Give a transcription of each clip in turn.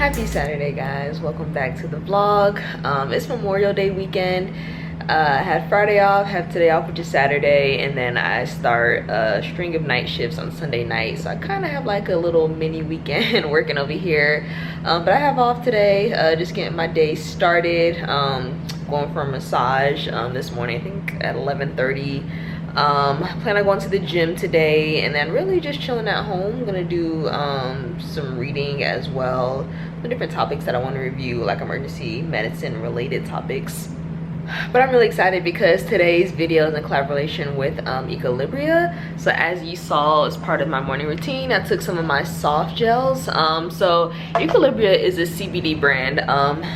Happy Saturday, guys. Welcome back to the vlog. It's Memorial Day weekend. I had Friday off, have today off, which is Saturday, and then I start a string of night shifts on Sunday night. So I kind of have like a little mini weekend working over here. But I have off today, just getting my day started. Going for a massage this morning, I think at 11:30. Plan on going to the gym today, and then really just chilling at home. I'm gonna do some reading as well, the different topics that I want to review, like emergency medicine related topics. But I'm really excited because today's video is in collaboration with Equilibria. So as you saw, as part of my morning routine, I took some of my soft gels. So Equilibria is a CBD brand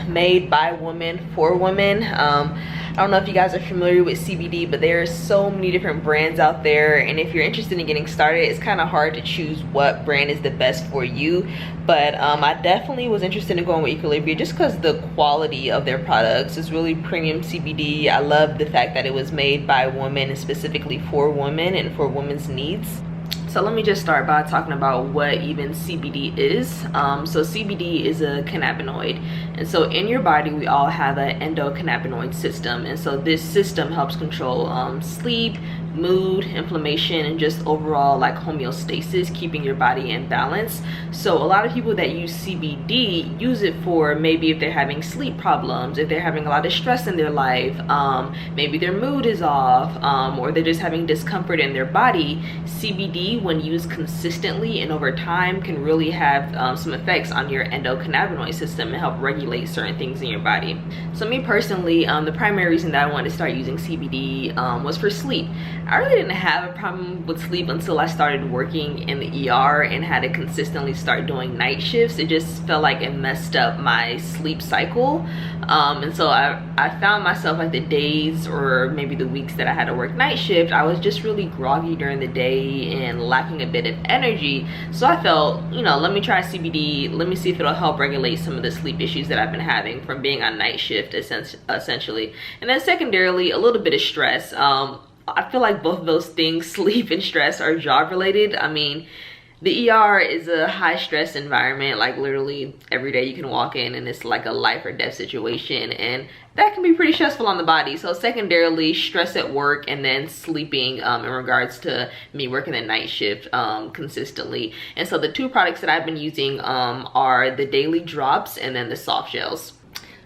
made by women for women. I don't know if you guys are familiar with CBD, but there are so many different brands out there, and if you're interested in getting started, it's kind of hard to choose what brand is the best for you. But I definitely was interested in going with Equilibria just because the quality of their products is really premium CBD. I love the fact that it was made by women and specifically for women and for women's needs. So let me just start by talking about what even CBD is. So CBD is a cannabinoid, and so in your body we all have an endocannabinoid system, and so this system helps control sleep, mood, inflammation, and just overall like homeostasis, keeping your body in balance. So a lot of people that use CBD use it for maybe if they're having sleep problems, if they're having a lot of stress in their life, maybe their mood is off, or they're just having discomfort in their body. CBD, when used consistently and over time, can really have some effects on your endocannabinoid system and help regulate certain things in your body. So me personally, the primary reason that I wanted to start using CBD was for sleep. I really didn't have a problem with sleep until I started working in the ER and had to consistently start doing night shifts. It just felt like it messed up my sleep cycle. And so I found myself like the days or maybe the weeks that I had to work night shift, I was just really groggy during the day and lacking a bit of energy. So I felt, you know, let me try CBD. Let me see if it'll help regulate some of the sleep issues that I've been having from being on night shift essentially. And then secondarily, a little bit of stress. I feel like both of those things, sleep and stress, are job related. I mean, the ER is a high stress environment. Like literally every day you can walk in and it's like a life or death situation, and that can be pretty stressful on the body. So secondarily, stress at work, and then sleeping in regards to me working the night shift consistently. And so the two products that I've been using are the daily drops and then the soft gels.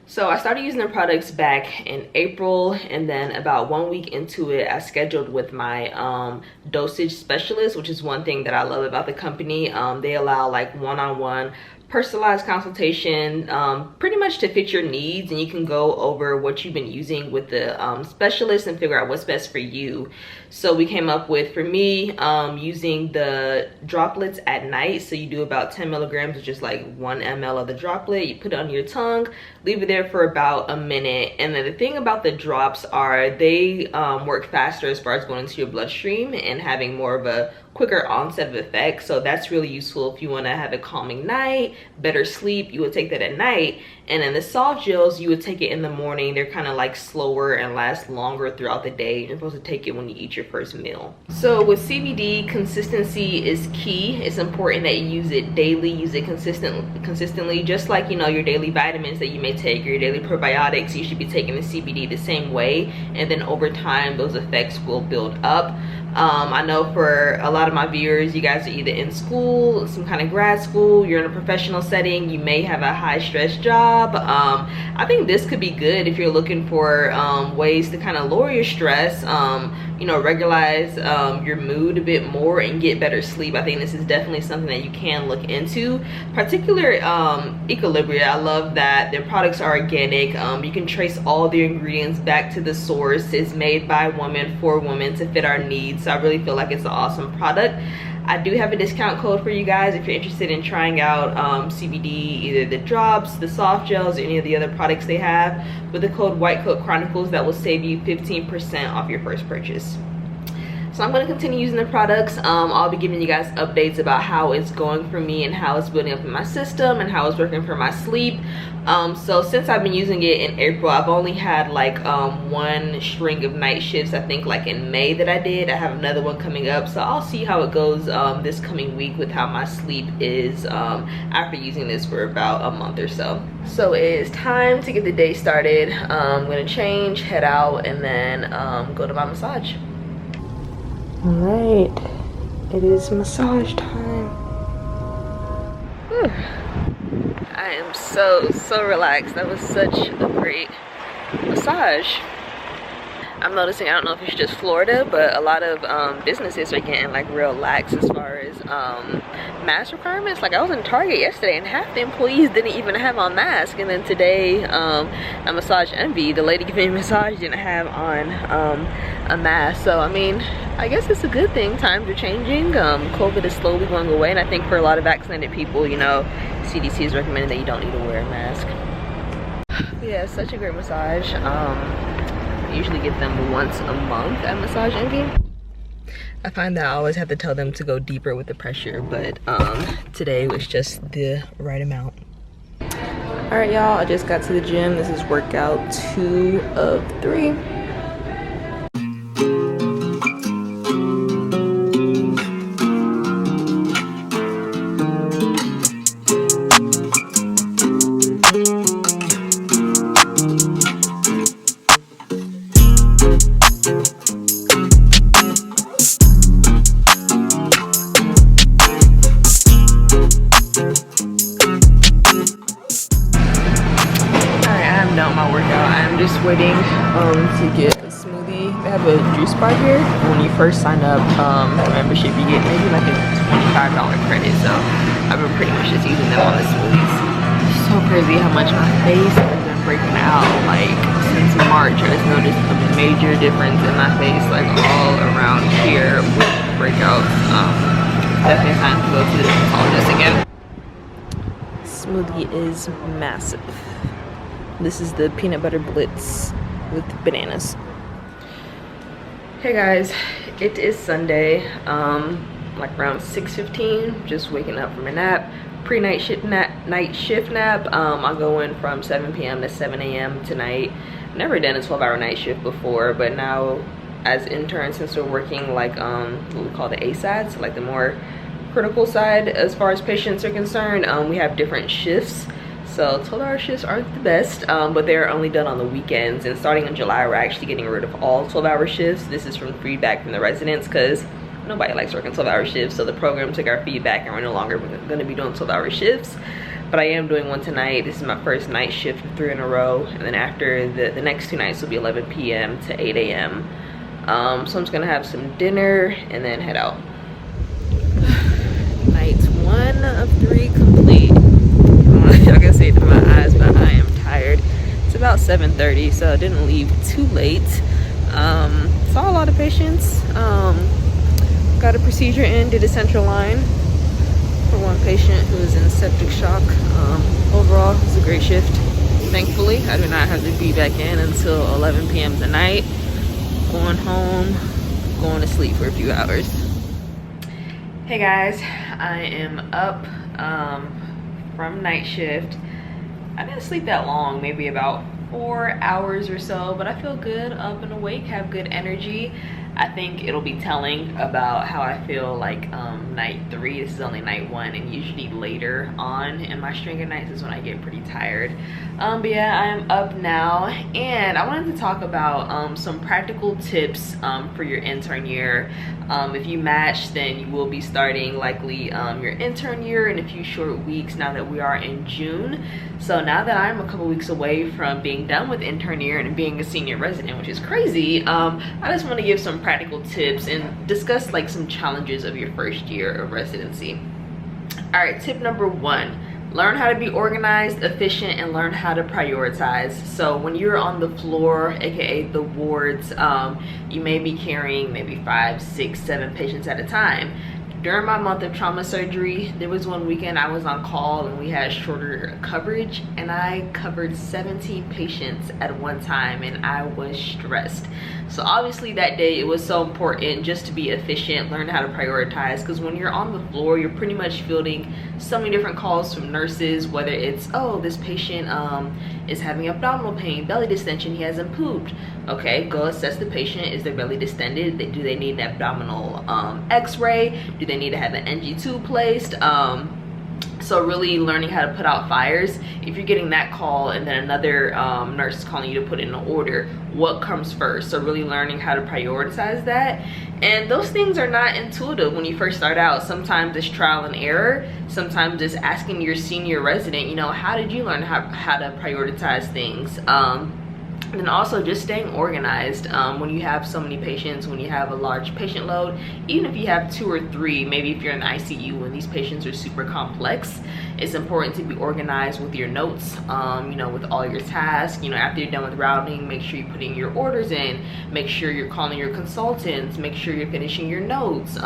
So I started using the products back in April, and then about 1 week into it, I scheduled with my dosage specialist, which is one thing that I love about the company. They allow like one-on-one personalized consultation, pretty much to fit your needs, and you can go over what you've been using with the specialist and figure out what's best for you. So we came up with, for me, using the droplets at night. So you do about 10 milligrams, which is like 1 ml of the droplet. You put it under your tongue, leave it there for about a minute. And then the thing about the drops are they work faster as far as going into your bloodstream and having more of a quicker onset of effect. So that's really useful if you want to have a calming night, better sleep. You would take that at night. And then the soft gels, you would take it in the morning. They're kind of like slower and last longer throughout the day. You're supposed to take it when you eat your first meal. So with CBD, consistency is key. It's important that you use it daily, use it consistently, just like, you know, your daily vitamins that you may take, your daily probiotics. You should be taking the CBD the same way, and then over time those effects will build up. I know for a lot of my viewers, you guys are either in school, some kind of grad school, you're in a professional setting, you may have a high stress job. I think this could be good if you're looking for ways to kind of lower your stress, you know, regularize your mood a bit more and get better sleep. I think this is definitely something that you can look into. Particular Equilibria, I love that their products are organic. You can trace all the ingredients back to the source. It's made by women for women to fit our needs. So I really feel like it's an awesome product. I do have a discount code for you guys if you're interested in trying out CBD, either the drops, the soft gels, or any of the other products they have. With the code White Coat Chronicles, that will save you 15% off your first purchase. So I'm going to continue using the products. I'll be giving you guys updates about how it's going for me and how it's building up in my system and how it's working for my sleep. So since I've been using it in April, I've only had like one string of night shifts, I think like in May that I did. I have another one coming up, so I'll see how it goes this coming week with how my sleep is after using this for about a month or so. So it is time to get the day started. I'm gonna change, head out, and then go to my massage. All right, it is massage time. Whew. I am so relaxed. That was such a great massage. I'm noticing, I don't know if it's just Florida, but a lot of businesses are getting like real lax as far as mask requirements. Like I was in Target yesterday and half the employees didn't even have on masks, and then today at Massage Envy, the lady giving me a massage didn't have on a mask. So I mean, I guess it's a good thing. Times are changing. COVID is slowly going away, and I think for a lot of vaccinated people, you know, CDC is recommending that you don't need to wear a mask. But yeah, it's such a great massage. I usually get them once a month at Massage Envy. I find that I always have to tell them to go deeper with the pressure, but today was just the right amount. All right, y'all, I just got to the gym. This is workout 2 of 3. Waiting to get a smoothie. They have a juice bar here. When you first sign up for membership, you get maybe like a $25 credit. So I've been pretty much just using them on the smoothies. It's so crazy how much my face has been breaking out. Like since March, I just noticed a major difference in my face, like all around here with breakouts. Definitely time to go to the dermatologist again. Smoothie is massive. This is the peanut butter blitz with bananas. Hey guys, it is Sunday, like around 6:15. Just waking up from a nap, pre-night shift nap. I'll go in from 7 p.m. to 7 a.m. tonight. Never done a 12-hour night shift before, but now as interns, since we're working like what we call the A side, so like the more critical side as far as patients are concerned, we have different shifts. So 12-hour shifts aren't the best, but they're only done on the weekends. And starting in July, we're actually getting rid of all 12-hour shifts. This is from feedback from the residents because nobody likes working 12-hour shifts. So the program took our feedback and we're no longer going to be doing 12-hour shifts. But I am doing one tonight. This is my first night shift of 3 in a row. And then after the next 2 nights will be 11 p.m. to 8 a.m. So I'm just going to have some dinner and then head out. Night 1 of 3 complete. Y'all can see it in my eyes, but I am tired. It's about 7:30, so I didn't leave too late. Saw a lot of patients. Got a procedure in, did a central line for one patient who was in septic shock. Overall, it was a great shift. Thankfully, I do not have to be back in until 11 p.m. tonight. Going home, going to sleep for a few hours. Hey guys, I am up from night shift. I didn't sleep that long, maybe about 4 hours or so, but I feel good, up and awake, have good energy. I think it'll be telling about how I feel like night 3. This is only night 1, and usually later on in my string of nights is when I get pretty tired. But yeah, I'm up now, and I wanted to talk about some practical tips for your intern year. If you match, then you will be starting likely your intern year in a few short weeks now that we are in June. So now that I'm a couple weeks away from being done with intern year and being a senior resident, which is crazy, I just want to give some practical tips and discuss like some challenges of your first year of residency. All right, tip number 1, learn how to be organized, efficient, and learn how to prioritize. So when you're on the floor, aka the wards, you may be carrying maybe 5, 6, 7 patients at a time. During my month of trauma surgery, there was one weekend I was on call and we had shorter coverage, and I covered 17 patients at one time, and I was stressed. So obviously that day it was so important just to be efficient, learn how to prioritize, because when you're on the floor, you're pretty much fielding so many different calls from nurses, whether it's, oh, this patient is having abdominal pain, belly distension, he hasn't pooped. Okay, go assess the patient. Is their belly distended? Do they need an abdominal x-ray? Do they need to have an NG tube placed? So really learning how to put out fires. If you're getting that call and then another nurse is calling you to put in an order, what comes first? So really learning how to prioritize that. And those things are not intuitive when you first start out. Sometimes it's trial and error. Sometimes it's asking your senior resident, you know, how did you learn how to prioritize things? And also just staying organized. When you have so many patients, when you have a large patient load, even if you have 2 or 3, maybe if you're in the ICU and these patients are super complex, it's important to be organized with your notes, you know, with all your tasks. You know, after you're done with routing, make sure you're putting your orders in, make sure you're calling your consultants, make sure you're finishing your notes.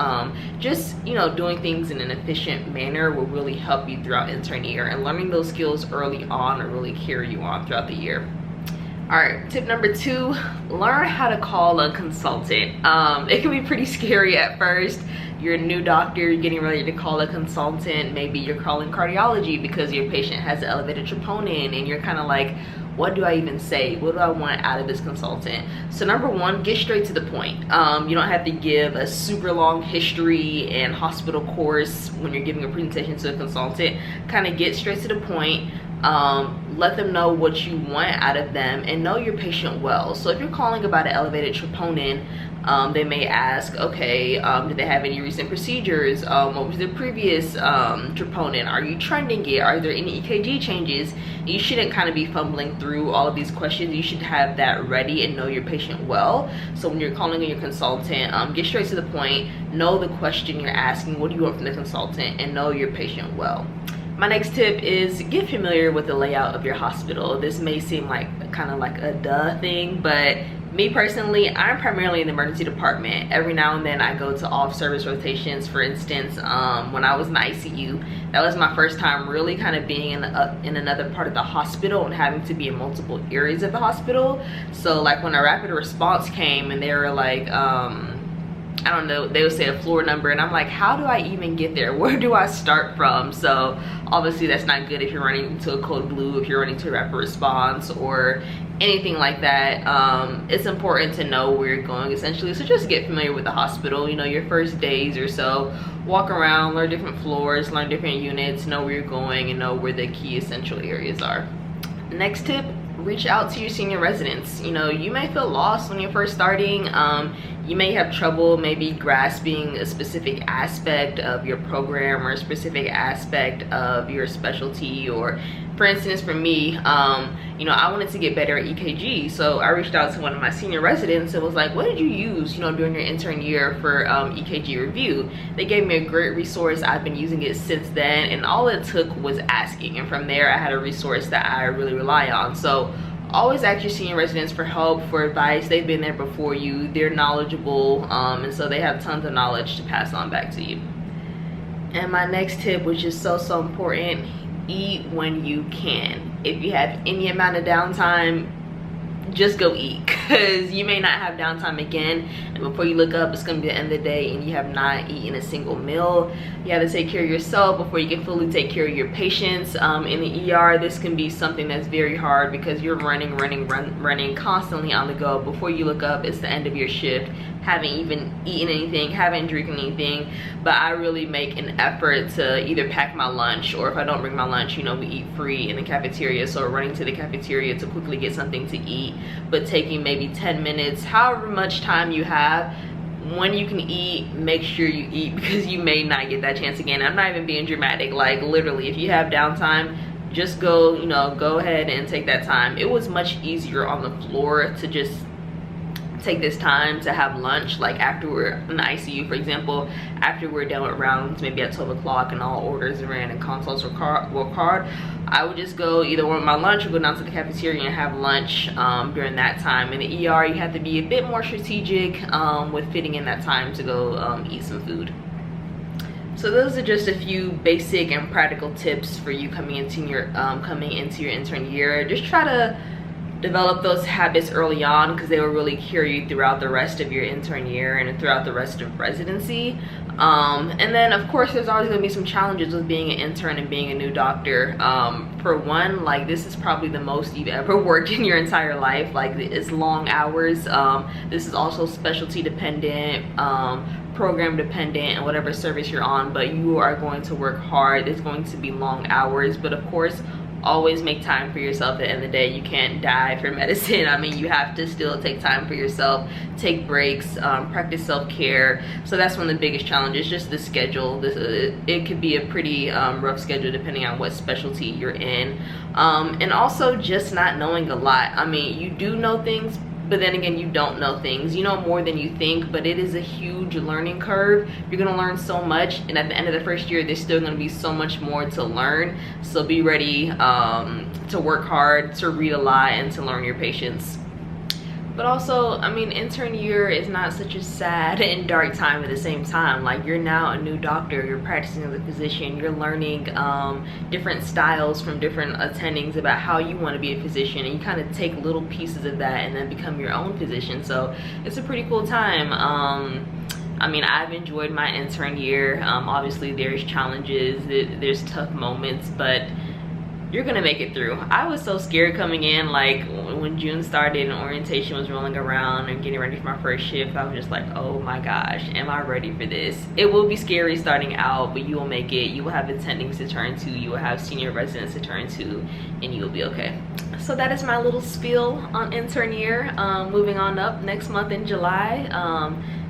Just, you know, doing things in an efficient manner will really help you throughout intern year, and learning those skills early on will really carry you on throughout the year. All right, tip number 2, learn how to call a consultant. It can be pretty scary at first. You're a new doctor, you're getting ready to call a consultant. Maybe you're calling cardiology because your patient has an elevated troponin, and you're kind of like, what do I even say? What do I want out of this consultant? So number 1, get straight to the point. You don't have to give a super long history and hospital course when you're giving a presentation to a consultant. Kind of get straight to the point. Let them know what you want out of them, and know your patient well. So if you're calling about an elevated troponin, they may ask, okay, did they have any recent procedures? What was their previous troponin? Are you trending it? Are there any EKG changes? You shouldn't kind of be fumbling through all of these questions. You should have that ready and know your patient well. So when you're calling on your consultant, get straight to the point, know the question you're asking, what do you want from the consultant, and know your patient well. My next tip is get familiar with the layout of your hospital. This may seem like kind of like a duh thing, but me personally, I'm primarily in the emergency department. Every now and then I go to off service rotations. For instance, when I was in the ICU, that was my first time really kind of being in another part of the hospital and having to be in multiple areas of the hospital. So like when a rapid response came and they were like, I don't know, they would say a floor number, and I'm like, how do I even get there? Where do I start from? So obviously that's not good if you're running into a code blue, if you're running to a rapid response or anything like that. It's important to know where you're going essentially. So just get familiar with the hospital, you know, your first days or so. Walk around, learn different floors, learn different units, know where you're going, and know where the key essential areas are. Next tip, reach out to your senior residents. You know, you may feel lost when you're first starting. You may have trouble maybe grasping a specific aspect of your program or a specific aspect of your specialty. Or for instance, for me, you know, I wanted to get better at EKG, so I reached out to one of my senior residents and was like, what did you use, you know, during your intern year for EKG review? They gave me a great resource. I've been using it since then, and all it took was asking, and from there I had a resource that I really rely on. So always ask your senior residents for help, for advice. They've been there before you, they're knowledgeable, and so they have tons of knowledge to pass on back to you. And my next tip, which is so important, eat when you can. If you have any amount of downtime, just go eat, because you may not have downtime again, and before you look up, it's going to be the end of the day and you have not eaten a single meal. You have to take care of yourself before you can fully take care of your patients. In the ER, this can be something that's very hard because you're running constantly on the go. Before you look up, it's the end of your shift, haven't even eaten anything, haven't drinking anything. But I really make an effort to either pack my lunch, or if I don't bring my lunch, you know, we eat free in the cafeteria, so running to the cafeteria to quickly get something to eat, but taking maybe 10 minutes, however much time you have. When you can eat, make sure you eat, because you may not get that chance again. I'm not even being dramatic. Like literally, if you have downtime, just go, you know, go ahead and take that time. It was much easier on the floor to just take this time to have lunch, like after we're in the ICU, for example, after we're done with rounds, maybe at 12 o'clock and all orders are in and consults were card, I would just go either with my lunch or go down to the cafeteria and have lunch during that time. In the ER, you have to be a bit more strategic with fitting in that time to go eat some food. So those are just a few basic and practical tips for you coming into your intern year. Just try to develop those habits early on, because they will really carry you throughout the rest of your intern year and throughout the rest of residency. And then of course there's always going to be some challenges with being an intern and being a new doctor. For one, like, this is probably the most you've ever worked in your entire life. Like, it's long hours. This is also specialty dependent, program dependent, and whatever service you're on, but you are going to work hard. It's going to be long hours, but of course always make time for yourself. At the end of the day, you can't die for medicine. I mean, you have to still take time for yourself, take breaks, practice self-care. So that's one of the biggest challenges, just the schedule. It could be a pretty rough schedule depending on what specialty you're in, and also just not knowing a lot. I mean, you do know things, but then again, you don't know things. You know more than you think, but it is a huge learning curve. You're gonna learn so much, and at the end of the first year, there's still gonna be so much more to learn. So be ready to work hard, to read a lot, and to learn your patients. But also, I mean, intern year is not such a sad and dark time at the same time. Like, you're now a new doctor, you're practicing as a physician, you're learning different styles from different attendings about how you want to be a physician, and you kind of take little pieces of that and then become your own physician. So it's a pretty cool time. I mean, I've enjoyed my intern year. Obviously there's challenges, there's tough moments, but you're gonna make it through. I was so scared coming in, like when June started and orientation was rolling around and getting ready for my first shift. I was just like, oh my gosh, am I ready for this? It will be scary starting out, but you will make it. You will have attendings to turn to, you will have senior residents to turn to, and you will be okay. So that is my little spiel on intern year. Moving on up, next month in July,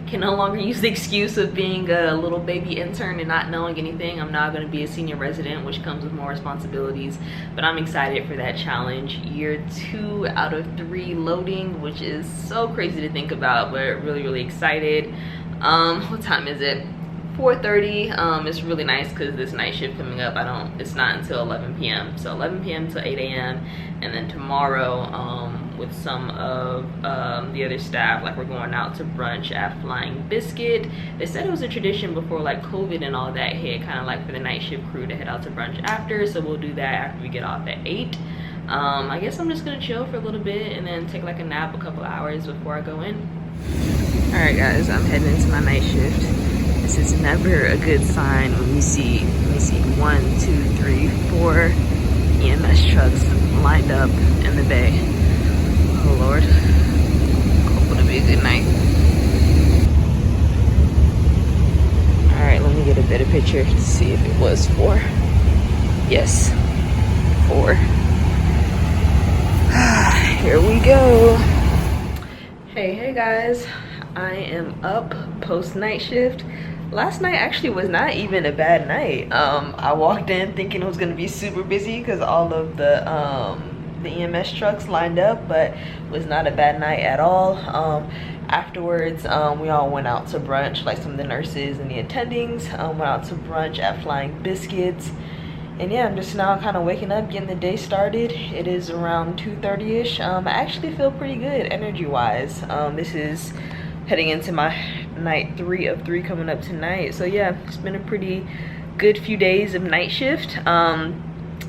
can no longer use the excuse of being a little baby intern and not knowing anything. I'm now going to be a senior resident, which comes with more responsibilities, but I'm excited for that challenge. Year 2 out of 3 loading, which is so crazy to think about, but really excited. What time is it? 4:30. It's really nice because this night shift coming up, it's not until 11 p.m. So 11 p.m. to 8 a.m. and then tomorrow with some of the other staff, like, we're going out to brunch at Flying Biscuit. They said it was a tradition before, like, COVID and all that hit, kind of like for the night shift crew to head out to brunch after. So we'll do that after we get off at 8. I guess I'm just gonna chill for a little bit and then take like a nap a couple hours before I go in. All right guys, I'm heading into my night shift. This is never a good sign when you see, let me see, 1, 2, 3, 4 EMS trucks lined up in the bay. Oh Lord, hope it'll be a good night. All right, let me get a better picture to see if it was 4. Yes, 4. Here we go. Hey guys, I am up post night shift. Last night actually was not even a bad night. I walked in thinking it was gonna be super busy because all of the EMS trucks lined up, but it was not a bad night at all. Afterwards, we all went out to brunch, like some of the nurses and the attendings went out to brunch at Flying Biscuits. And yeah, I'm just now kind of waking up, getting the day started. It is around 2:30ish. I actually feel pretty good energy wise. This is heading into my night 3 of 3 coming up tonight. So yeah, it's been a pretty good few days of night shift.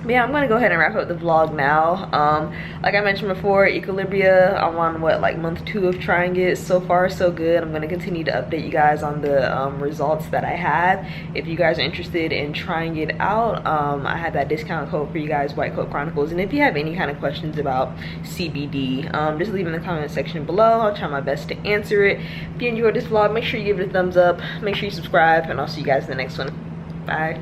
Yeah, I'm gonna go ahead and wrap up the vlog now. Like I mentioned before, Equilibria, I'm on what, like month 2 of trying it. So far so good. I'm gonna continue to update you guys on the results that I have. If you guys are interested in trying it out, I have that discount code for you guys, White Coat Chronicles. And if you have any kind of questions about CBD, just leave in the comment section below. I'll try my best to answer it. If you enjoyed this vlog, make sure you give it a thumbs up, make sure you subscribe, and I'll see you guys in the next one. Bye.